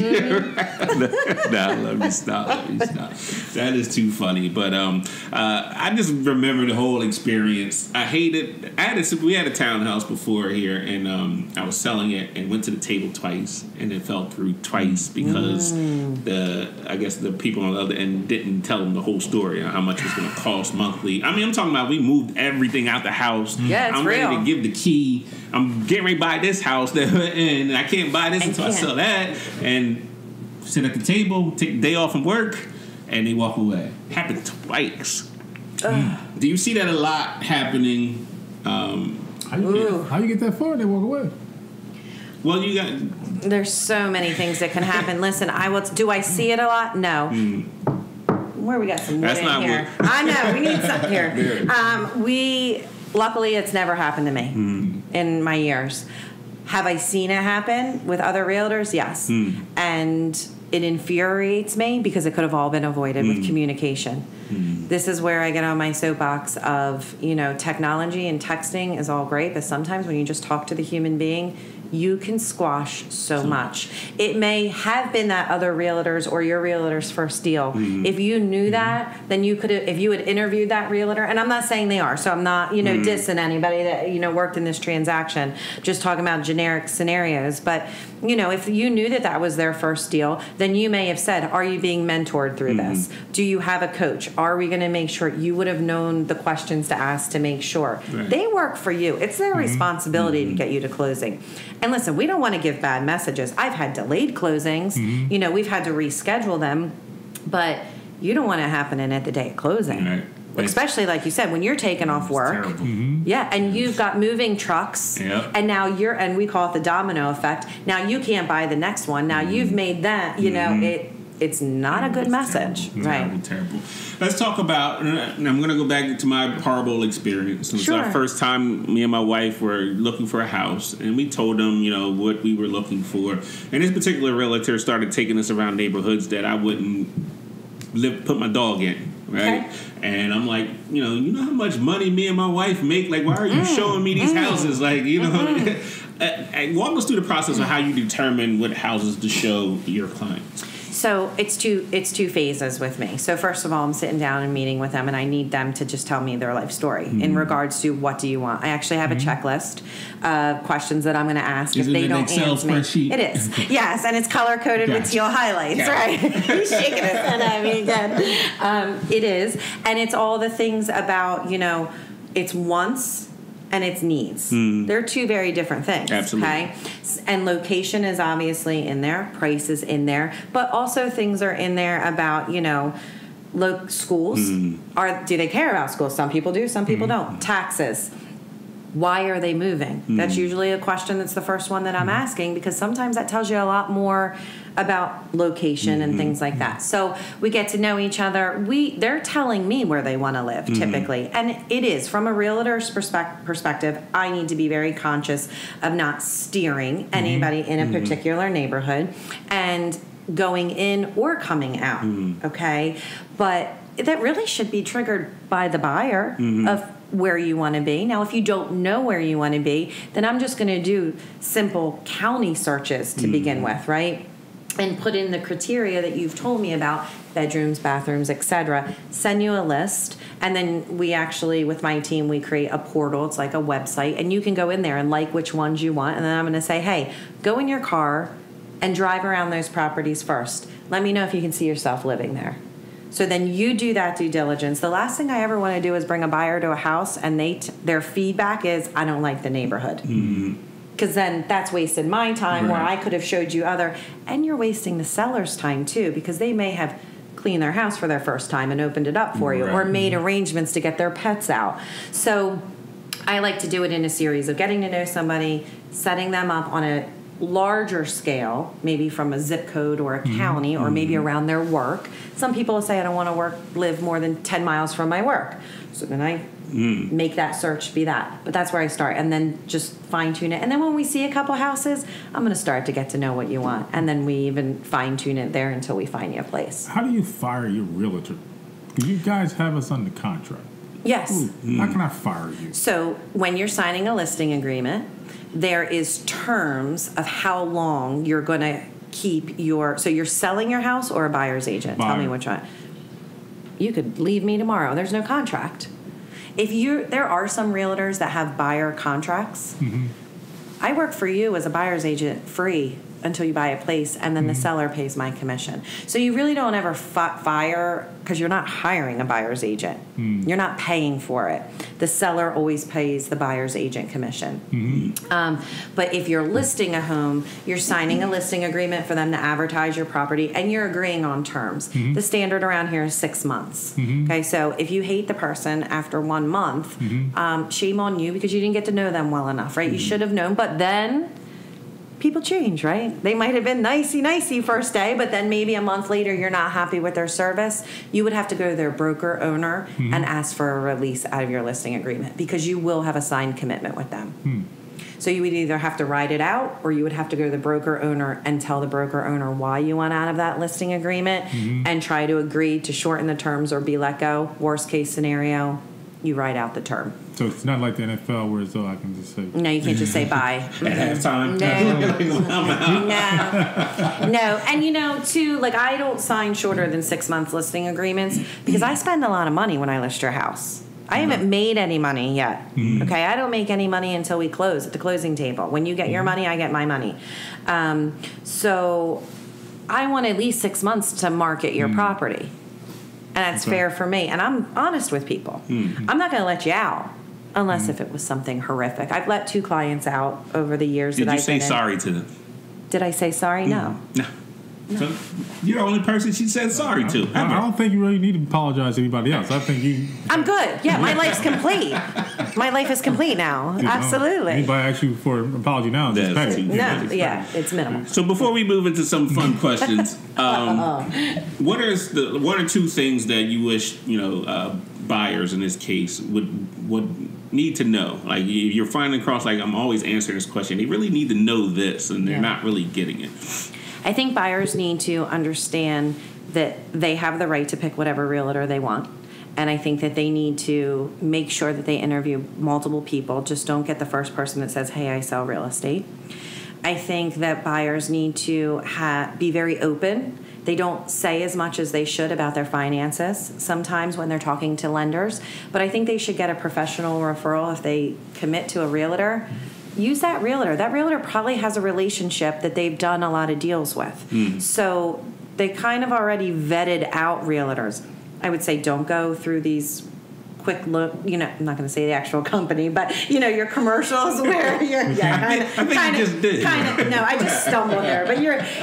me stop. That is too funny. But I just remember the whole experience. I hated. We had a townhouse before here, and I was selling it and went to the table twice, and it fell through twice because I guess the people on the other end didn't tell them the whole story on how much it was going to cost monthly. I mean, I'm talking about we moved everything out the house. Yeah, it's I'm real. ready to give the key. I'm getting ready to buy this house, and I can't buy this until I sell that. And sit at the table, take a day off from work, and they walk away. Happened twice. Do you see that a lot happening? How you get that far? They walk away. Well, you got. There's so many things that can happen. Listen, do I see it a lot? No. Where we got some wood in here? Wood. I know we need something here. Luckily, it's never happened to me in my years. Have I seen it happen with other realtors? Yes. And it infuriates me because it could have all been avoided with communication. This is where I get on my soapbox of, technology and texting is all great, but sometimes when you just talk to the human being, you can squash so much. It may have been that other realtor's or your realtor's first deal. If you knew that, then you could have, if you had interviewed that realtor, and I'm not saying they are, so I'm not, dissing anybody that, worked in this transaction, just talking about generic scenarios. But, if you knew that was their first deal, then you may have said, are you being mentored through this? Do you have a coach? Are we going to make sure? You would have known the questions to ask to make sure. Right. They work for you. It's their responsibility to get you to closing. And listen, we don't want to give bad messages. I've had delayed closings. We've had to reschedule them, but you don't want it happening at the day of closing. Right. Especially, like you said, when you're taking off work. Yeah, and you've got moving trucks, and now and we call it the domino effect. Now you can't buy the next one. Now you've made that, it's not a good message. Terrible. Let's talk about, and I'm going to go back to my horrible experience. It was our first time me and my wife were looking for a house, and we told them, what we were looking for. And this particular realtor started taking us around neighborhoods that I wouldn't put my dog in. Right? Okay. And I'm like, you know how much money me and my wife make? Like, why are you showing me these houses? Like, walk us through the process of how you determine what houses to show your clients. So it's two phases with me. So first of all, I'm sitting down and meeting with them, and I need them to just tell me their life story in regards to what do you want. I actually have a checklist of questions that I'm going to ask if they don't answer me. It is, yes, and it's color coded with teal highlights, right? He's shaking his head at me again. It is, and it's all the things about it's wants and its needs. They're two very different things. Absolutely. Okay? And location is obviously in there, price is in there, but also things are in there about, schools. Do they care about schools? Some people do, some people don't. Taxes. Why are they moving? That's usually a question that's the first one that I'm asking, because sometimes that tells you a lot more about location and things like that. So we get to know each other. They're telling me where they want to live typically. And it is, from a realtor's perspective, I need to be very conscious of not steering anybody in a particular neighborhood and going in or coming out. Okay. But that really should be triggered by the buyer of where you want to be. Now, if you don't know where you want to be, then I'm just going to do simple county searches to begin with, right? And put in the criteria that you've told me about, bedrooms, bathrooms, etc. Send you a list, and then we actually, with my team, we create a portal. It's like a website, and you can go in there and like which ones you want, and then I'm going to say, hey, go in your car and drive around those properties first. Let me know if you can see yourself living there. So then you do that due diligence. The last thing I ever want to do is bring a buyer to a house and their feedback is, I don't like the neighborhood. Because then that's wasted my time where I could have showed you other. And you're wasting the seller's time too, because they may have cleaned their house for their first time and opened it up for you or made arrangements to get their pets out. So I like to do it in a series of getting to know somebody, setting them up on a larger scale, maybe from a zip code or a county or maybe around their work. Some people say I don't want to live more than 10 miles from my work. So then I make that search be that. But that's where I start, and then just fine tune it. And then when we see a couple houses, I'm going to start to get to know what you want. And then we even fine tune it there until we find you a place. How do you fire your realtor? Because you guys have us under contract. Yes. How can I fire you? So when you're signing a listing agreement, there is terms of how long you're going to keep so you're selling your house or a buyer's agent? Buyer. Tell me which one. You could leave me tomorrow. There's no contract. There are some realtors that have buyer contracts. I work for you as a buyer's agent free until you buy a place, and then the seller pays my commission. So you really don't ever fire, because you're not hiring a buyer's agent. You're not paying for it. The seller always pays the buyer's agent commission. But if you're listing a home, you're signing a listing agreement for them to advertise your property, and you're agreeing on terms. The standard around here is 6 months. Okay, so if you hate the person after 1 month, shame on you, because you didn't get to know them well enough, right? You should have known, but then people change, right? They might have been nicey first day, but then maybe a month later you're not happy with their service. You would have to go to their broker owner and ask for a release out of your listing agreement, because you will have a signed commitment with them. So you would either have to ride it out, or you would have to go to the broker owner and tell the broker owner why you want out of that listing agreement, and try to agree to shorten the terms or be let go. Worst case snenario, you ride out the term. So it's not like the NFL where it's I can just say. No, you can't just say bye. At halftime. No. And too, like, I don't sign shorter than 6 month listing agreements because I spend a lot of money when I list your house. I haven't made any money yet. Okay, I don't make any money until we close at the closing table. When you get your money, I get my money. So I want at least 6 months to market your property. And that's fair for me. And I'm honest with people. I'm not going to let you out unless if it was something horrific. I've let 2 clients out over the years that I've been in. Did you say sorry to them? Did I say sorry? No. No. So you're the only person she said sorry to. I don't think you really need to apologize to anybody else. I think you. I'm good. Yeah, my life's complete. My life is complete now. Absolutely. Anybody ask you for an apology now? Just pay. No, yeah, it's minimal. So before we move into some fun questions, what are one or two things that you wish buyers in this case would need to know? Like, you're finding across, like, I'm always answering this question. They really need to know this, and they're not really getting it. I think buyers need to understand that they have the right to pick whatever realtor they want. And I think that they need to make sure that they interview multiple people. Just don't get the first person that says, hey, I sell real estate. I think that buyers need to be very open. They don't say as much as they should about their finances sometimes when they're talking to lenders. But I think they should get a professional referral if they commit to a realtor. Use that realtor. That realtor probably has a relationship that they've done a lot of deals with. So they kind of already vetted out realtors. I would say don't go through these quick look, I'm not going to say the actual company, but your commercials where you're I just stumbled there. But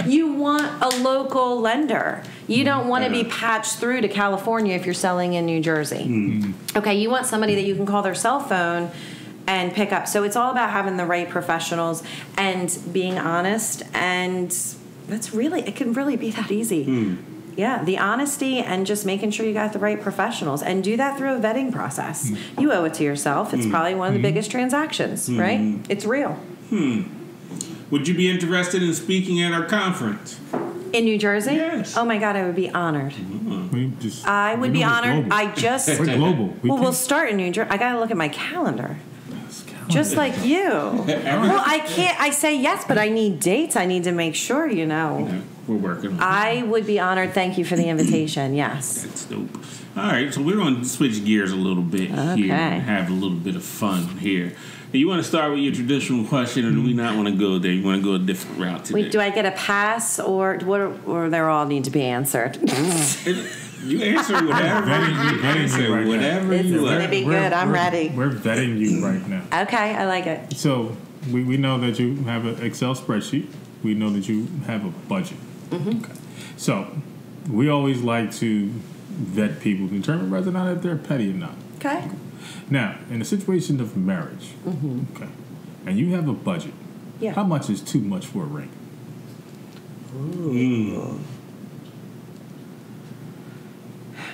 you want a local lender. You don't want to be patched through to California if you're selling in New Jersey. Okay, you want somebody that you can call their cell phone and pick up. So it's all about having the right professionals and being honest, and it can really be that easy. Yeah, the honesty and just making sure you got the right professionals, and do that through a vetting process. You owe it to yourself. It's probably one of the biggest transactions, right? It's real. Would you be interested in speaking at our conference? In New Jersey? Yes. Oh my God, I would be honored. I would be honored. We're global. We'll start in New Jersey. I got to look at my calendar. Just like you. Well, I can't. I say yes, but I need dates. I need to make sure, Okay. We're working on it. I would be honored. Thank you for the invitation. Yes. That's dope. All right, so we're going to switch gears a little bit here and have a little bit of fun here. You want to start with your traditional question, or do we not want to go there? You want to go a different route today? Wait, do I get a pass, or they all need to be answered? You answer whatever. Whatever this is going to be good. I'm ready. We're vetting you right now. Okay, I like it. So we know that you have an Excel spreadsheet. We know that you have a budget. Okay. So we always like to vet people to determine whether or not they're petty or not. Okay. Now, in a situation of marriage, okay, and you have a budget, how much is too much for a ring?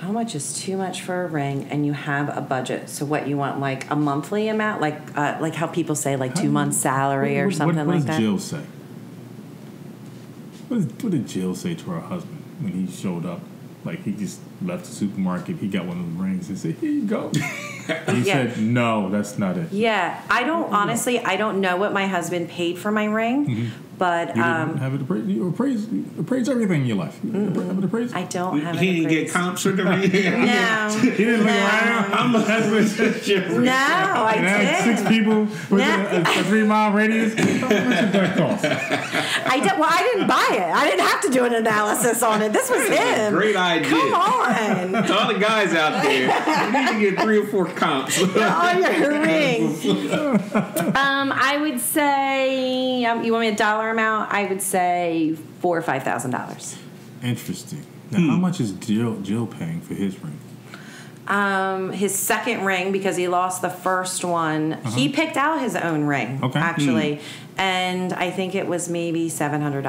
How much is too much for a ring, and you have a budget? So what, you want like a monthly amount, like how people say like 2 months salary or something like that? What does Jill say? What did Jill say to her husband when he showed up? Like, he just left the supermarket, he got one of the rings and said, here you go. He said, no, that's not it. Yeah, I don't know what my husband paid for my ring, but... You didn't have it appraised? You appraise everything in your life. You have it appraised? I don't have it appraised. He didn't get comps for the ring? No. He didn't look around? I'm a husband. No, I didn't. Had 6 people within a 3-mile radius? How much did that cost? I didn't buy it. I didn't have to do an analysis on it. This was him. Great idea. Come on. To all the guys out there, you need to get 3 or 4 comps. On your ring. I would say, you want me a dollar amount? I would say $4,000 or $5,000. Interesting. Now, how much is Jill paying for his ring? His second ring, because he lost the first one. He picked out his own ring, actually. And I think it was maybe $700.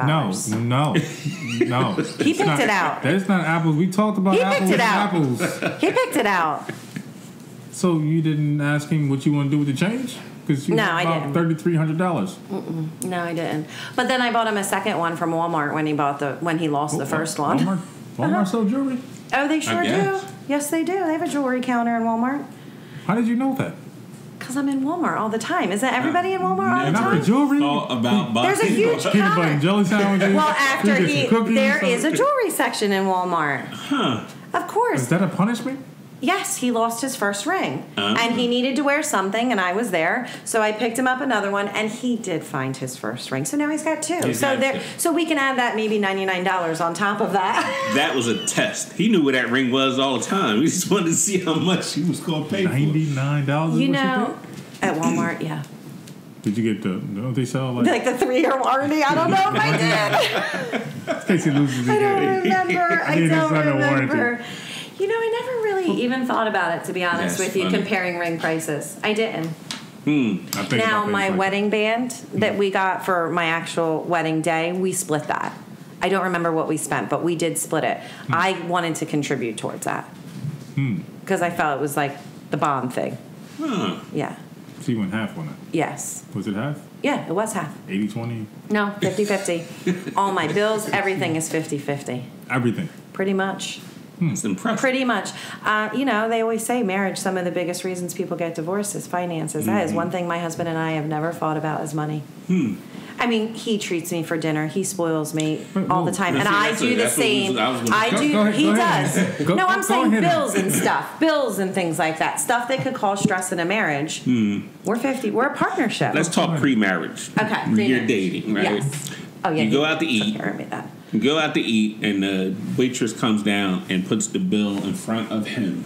No. He picked it out. That is not apples. We talked about apples. He picked it out. So you didn't ask him what you want to do with the change? because you No, I about didn't. $3,300. No, I didn't. But then I bought him a second one from Walmart when he lost the first one. Walmart sell jewelry? Oh, they sure do. guess. Yes, they do. They have a jewelry counter in Walmart. How did you know that? Because I'm in Walmart all the time. Isn't everybody in Walmart all the Not for time? jewelry. All about buying. There's a huge Peanut butter and counter. jelly sandwiches. Well, after You get some cookies, there is a jewelry section in Walmart. Huh. Of course. Is that a punishment? Yes, he lost his first ring. And he needed to wear something, and I was there. So I picked him up another one, and he did find his first ring. So now he's got two. So we can add that maybe $99 on top of that. That was a test. He knew where that ring was all the time. We just wanted to see how much he was going to pay for it. $99 You know, at Walmart, yeah. Did you get don't they sell Like the 3-year warranty? I don't know if I did. in case he loses I again? don't remember. I Need his don't under remember. warranty. You know, I never really even thought about it, to be honest That's with you, funny. comparing ring prices. I didn't. I think Now, about my things like wedding band that we got for my actual wedding day, we split that. I don't remember what we spent, but we did split it. I wanted to contribute towards that because I felt it was like the bond thing. Huh. Yeah. So you went half on it. Yes. Was it half? Yeah, it was half. 80-20? No, 50-50. All my bills, everything is 50-50. Everything. Pretty much. It's impressive. Pretty much. You know, they always say marriage, some of the biggest reasons people get divorced is finances. That is one thing my husband and I have never fought about is money. I mean, he treats me for dinner. He spoils me all the time. And I do the same. I do. He does. No, I'm saying bills and stuff. Bills and things like that. Stuff that could cause stress in a marriage. We're 50. We're a partnership. Let's talk pre-marriage. Okay. When you're dating, right? Yes. Oh, yeah. You go out to eat. Took care of me that. You go out to eat, and the waitress comes down and puts the bill in front of him.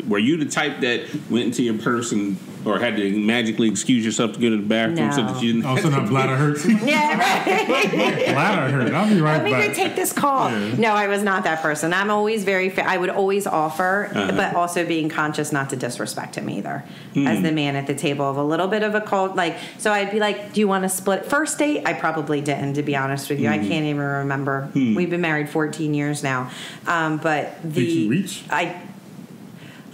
Were you the type that went into your purse or had to magically excuse yourself to go to the bathroom so that you didn't? Also, not bladder hurts. Yeah, right. Bladder hurt. I'll be right Let me back. go take this call. Yeah. No, I was not that person. I'm always very I would always offer, but also being conscious not to disrespect him either. As the man at the table of a little bit of a cold, like, so I'd be like, do you want to split? First date, I probably didn't, to be honest with you. I can't even remember. We've been married 14 years now. But Did you reach?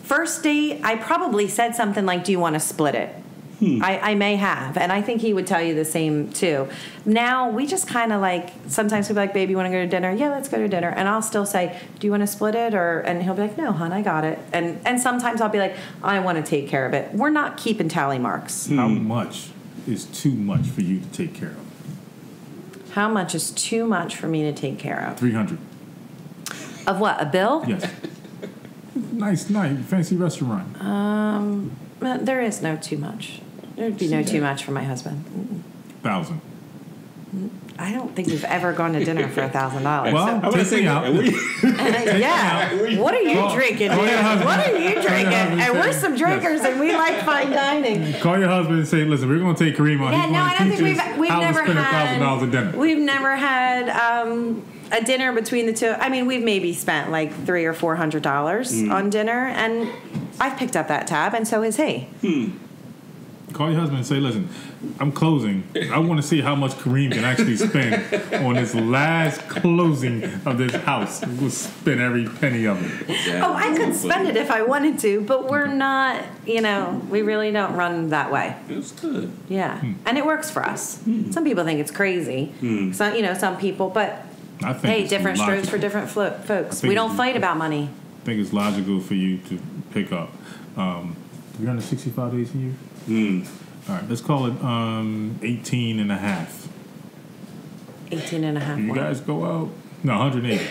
First date, I probably said something like, do you want to split it? I may have, and I think he would tell you the same too. Now we just kind of like, sometimes we'll be like, baby, you want to go to dinner? Yeah, let's go to dinner. And I'll still say, do you want to split it? And he'll be like, no, hon, I got it. And sometimes I'll be like, I want to take care of it. We're not keeping tally marks. How much is too much for you to take care of? How much is too much for me to take care of? $300. Of what, a bill? Yes. Nice night, fancy restaurant. There is no too much. There'd be no too much for my husband. 1,000. I don't think we've ever gone to dinner for $1,000. Well, take me out. Yeah. What are you drinking, dude? What are you drinking? And we're some drinkers, and we like fine dining. Call your husband and say, listen, we're going to take Kareem on. Yeah, no, I don't think we've never spend had $1,000 a dinner. We've never had a dinner between the two. I mean, we've maybe spent like $300 or $400 on dinner, and I've picked up that tab, and so has he. Call your husband and say, listen, I'm closing. I want to see how much Kareem can actually spend on this last closing of this house. We'll spend every penny of it. Oh, I could spend it if I wanted to, but we're not, we really don't run that way. It's good. Yeah. And it works for us. Some people think it's crazy. Some people, but I think hey, it's different logical. strokes for different folks. We don't fight about money. I think it's logical for you to pick up 365 days a year. All right, let's call it 18 and a half. 18 and a half. You guys go out. No, 180.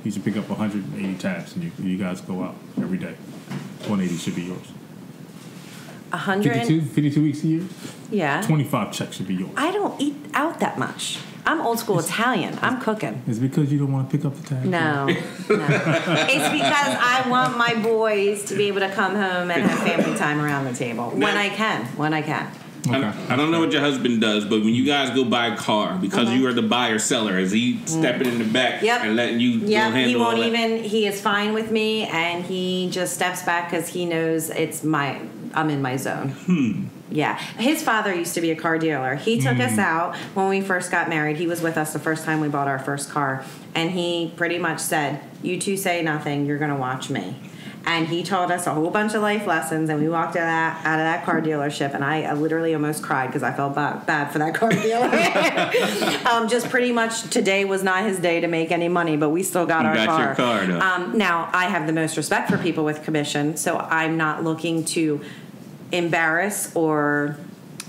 You should pick up 180 tabs, and you guys go out every day. 180 should be yours. 52 weeks a year? Yeah. 25 checks should be yours. I don't eat out that much. I'm old school Italian. I'm cooking. It's because you don't want to pick up the tab? No. It's because I want my boys to be able to come home and have family time around the table. When I can. Okay. I don't know what your husband does, but when you guys go buy a car, because you are the buyer seller, is he stepping in the back and letting you handle he won't all that? even. He is fine with me, and he just steps back because he knows I'm in my zone. Yeah. His father used to be a car dealer. He took us out when we first got married. He was with us the first time we bought our first car, and he pretty much said, "You two say nothing. You're going to watch me." And he taught us a whole bunch of life lessons, and we walked out of that car dealership, and I literally almost cried because I felt bad for that car dealer. Just pretty much today was not his day to make any money, but we still got our car. Your car though. Now, I have the most respect for people with commission, so I'm not looking to embarrass or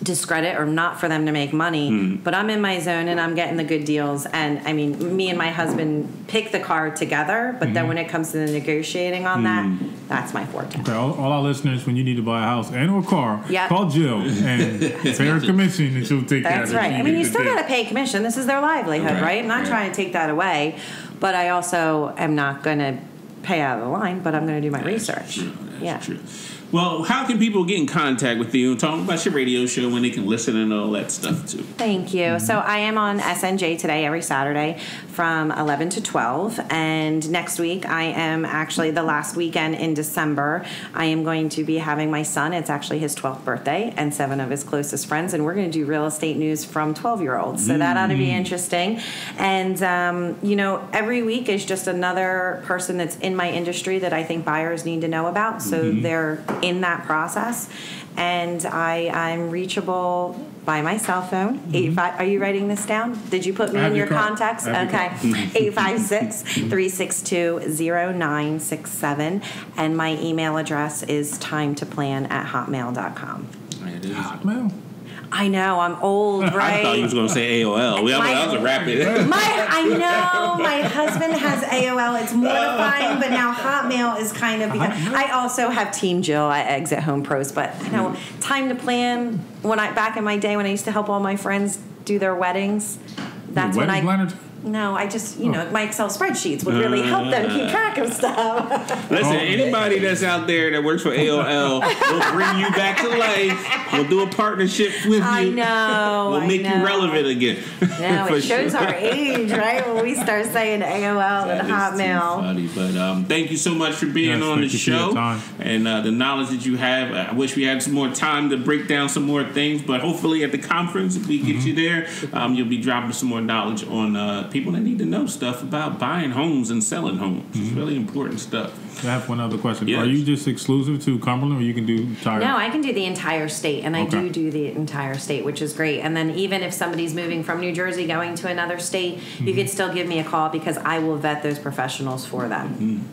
discredit or not for them to make money, but I'm in my zone and I'm getting the good deals. And I mean, me and my husband pick the car together, but then when it comes to the negotiating on that's my forte. Okay, all our listeners, when you need to buy a house and or a car, call Jill and pay her commission, and she'll take care of it. That's right. I mean, you still got to pay commission. This is their livelihood, right? I'm not trying to take that away, but I also am not going to pay out of the line, but I'm going to do my research. That's true. Well, how can people get in contact with you and talk about your radio show when they can listen and all that stuff too? Thank you. So I am on SNJ today every Saturday from 11 to 12. And next week I am actually the last weekend in December. I am going to be having my son. It's actually his 12th birthday and 7 of his closest friends. And we're going to do real estate news from 12-year-olds. So that ought to be interesting. And, every week is just another person that's in my industry that I think buyers need to know about. So they're in that process, and I'm reachable by my cell phone. 85. Are you writing this down? Did you put me in your contacts? Okay. 856-362-0967, and my email address is timetoplan@hotmail.com. Hotmail? I know, I'm old, right? I thought you was going to say AOL. That was a rapid. I know, my husband has AOL. It's mortifying, but now Hotmail is kind of because I also have Team Jill at Exit Home Pros, but Time to Plan. Back in my day when I used to help all my friends do their weddings, that's when No, I just, my Excel spreadsheets would really help them keep track of stuff. Listen, anybody that's out there that works for AOL, we'll bring you back to life. We'll do a partnership with you. I know. We'll make you relevant again. No, it shows our age, right? When we start saying AOL and Hotmail. Funny, but thank you so much for being on the show and the knowledge that you have. I wish we had some more time to break down some more things, but hopefully at the conference, if we get you there, you'll be dropping some more knowledge on people that need to know stuff about buying homes and selling homes. It's really important stuff. I have one other question. Yes. Are you just exclusive to Cumberland, or you can do entire? No, I can do the entire state, and I do the entire state, which is great. And then even if somebody's moving from New Jersey going to another state, you could still give me a call because I will vet those professionals for them.